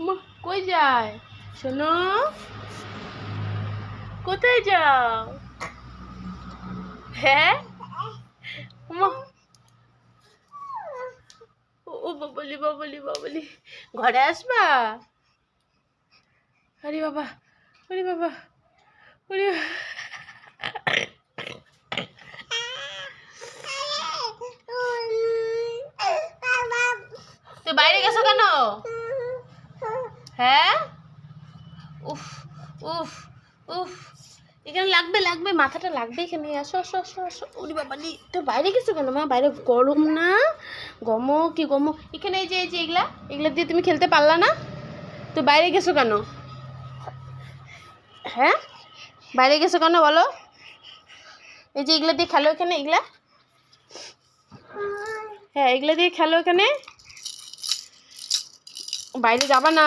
মা কই যায় শোনো, কোথায় যাও? হ্যাঁ মা, ও বাবলি বাবলি বাবলি, ঘরে আসবা? আরে বাবা, ওরে বাবা, ওরে তুই বাইরে গেছো কেন? হ্যাঁ, উফ উফ উফ, এখানে লাগবে লাগবে, মাথাটা লাগবে এখানে। আসো আসো আসো আসো। ওরে বাবা নি, তো বাইরে গেছো কেন মা? বাইরে গরম না? গমো কি গমো, এখানে এই যে এগুলা এগুলা দিয়ে তুমি খেলতে পারলা না? তো বাইরে গেছো কেন? হ্যাঁ, বাইরে গেছো কেন বলো? এই যে এগুলা দিয়ে খেলো এখানে, এগুলা, হ্যাঁ এগুলা দিয়ে খেলো এখানে, বাইরে যাবা না।